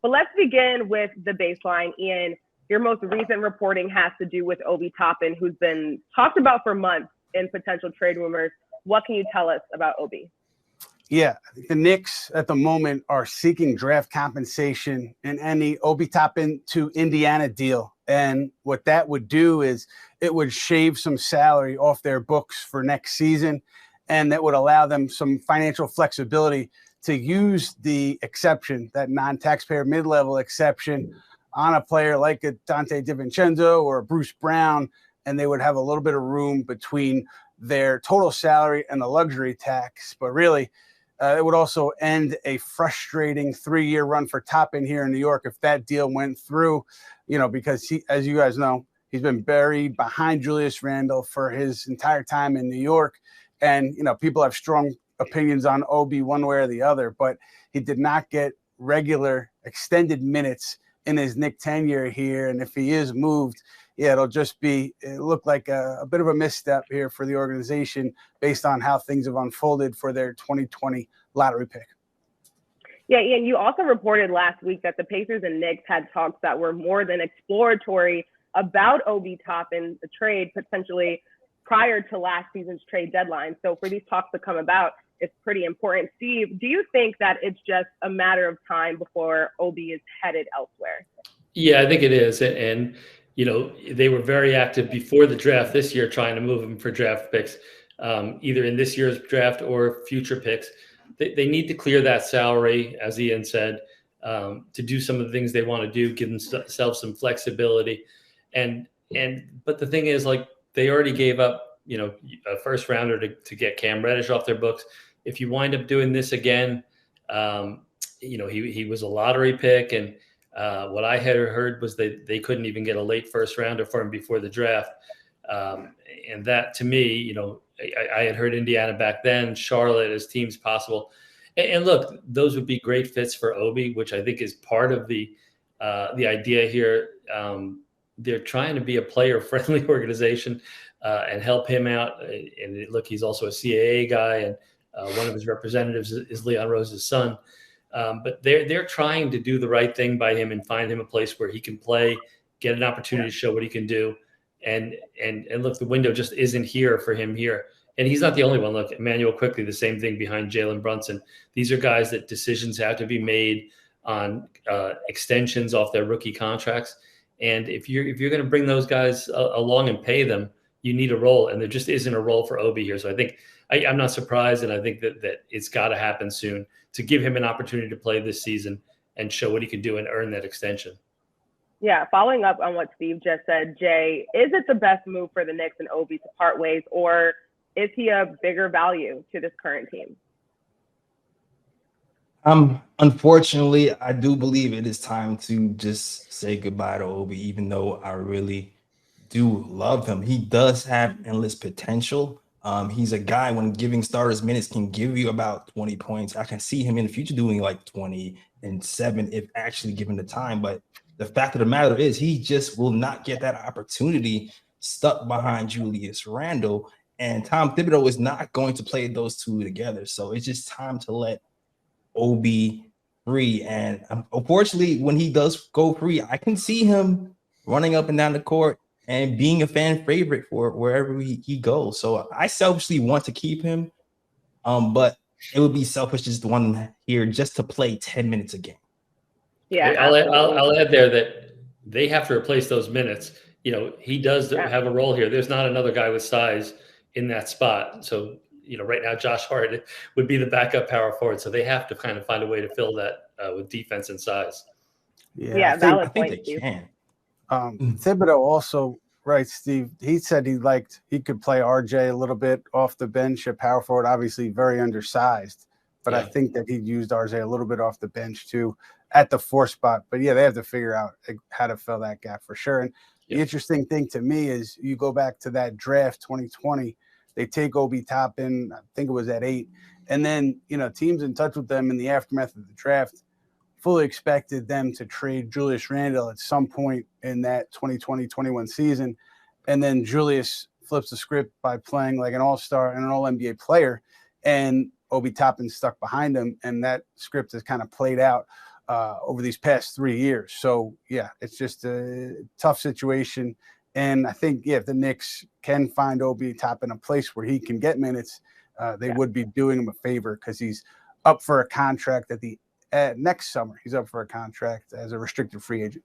But let's begin with the baseline. Ian, your most recent reporting has to do with Obi Toppin, who's been talked about for months in potential trade rumors. What can you tell us about Obi? Yeah, the Knicks at the moment are seeking draft compensation in any Obi Toppin to Indiana deal. And what that would do is it would shave some salary off their books for next season. And that would allow them some financial flexibility to use the exception, that non-taxpayer mid-level exception, on a player like a Dante DiVincenzo or a Bruce Brown. And they would have a little bit of room between their total salary and the luxury tax. But really, it would also end a frustrating 3-year run for Toppin here in New York if that deal went through, because he, as you guys know, he's been buried behind Julius Randle for his entire time in New York. And, people have strong opinions on Obi one way or the other, but he did not get regular extended minutes in his Knick tenure here. And if he is moved, it'll just look like a bit of a misstep here for the organization based on how things have unfolded for their 2020 lottery pick. Yeah, Ian, you also reported last week that the Pacers and Knicks had talks that were more than exploratory about Obi Toppin, the trade potentially prior to last season's trade deadline. So for these talks to come about, it's pretty important. Steve, do you think that it's just a matter of time before Obi is headed elsewhere? Yeah, I think it is. And they were very active before the draft this year, trying to move him for draft picks, either in this year's draft or future picks. They need to clear that salary, as Ian said, to do some of the things they want to do, give themselves some flexibility. But the thing is, like, they already gave up, a first rounder to get Cam Reddish off their books. If you wind up doing this again, he was a lottery pick, and what I had heard was they couldn't even get a late first rounder for him before the draft. And that, to me, I had heard Indiana back then, Charlotte as teams possible. And look, those would be great fits for Obi, which I think is part of the idea here. They're trying to be a player-friendly organization and help him out. And look, he's also a CAA guy, and one of his representatives is Leon Rose's son. But they're trying to do the right thing by him and find him a place where he can play, get an opportunity to show what he can do. And look, the window just isn't here for him here. And he's not the only one. Look, Emmanuel Quickly, the same thing behind Jalen Brunson. These are guys that decisions have to be made on extensions off their rookie contracts. And if you're going to bring those guys along and pay them, you need a role. And there just isn't a role for Obi here. So I think I'm not surprised. And I think that it's got to happen soon to give him an opportunity to play this season and show what he can do and earn that extension. Yeah, following up on what Steve just said, Jay, is it the best move for the Knicks and Obi to part ways, or is he a bigger value to this current team? Unfortunately, I do believe it is time to just say goodbye to Obi, even though I really do love him. He does have endless potential. He's a guy, when giving starters minutes, can give you about 20 points. I can see him in the future doing like 20 and 7 if actually given the time. But the fact of the matter is he just will not get that opportunity stuck behind Julius Randle. And Tom Thibodeau is not going to play those two together. So it's just time to let Obi free. And unfortunately, when he does go free, I can see him running up and down the court and being a fan favorite for wherever he goes. So I selfishly want to keep him, but it would be selfish just one here just to play 10 minutes a game. Yeah, I'll add there that they have to replace those minutes. He does have a role here. There's not another guy with size in that spot. So, right now Josh Hart would be the backup power forward. So they have to kind of find a way to fill that with defense and size. Yeah, I think they can. Thibodeau also, right, Steve, he said he could play RJ a little bit off the bench at power forward, obviously very undersized. But I think that he'd used RJ a little bit off the bench too at the 4 spot. But yeah, they have to figure out how to fill that gap for sure. And the interesting thing to me is you go back to that draft 2020, they take Obi Toppin, I think it was at 8. And then, teams in touch with them in the aftermath of the draft fully expected them to trade Julius Randle at some point in that 2020-21 season. And then Julius flips the script by playing like an all-star and an all-NBA player. And Obi Toppin stuck behind him, and that script has kind of played out over these past 3 years. So yeah, it's just a tough situation. And I think if the Knicks can find Obi Toppin a place where he can get minutes, they would be doing him a favor, because he's up for a contract at the next summer. He's up for a contract as a restricted free agent.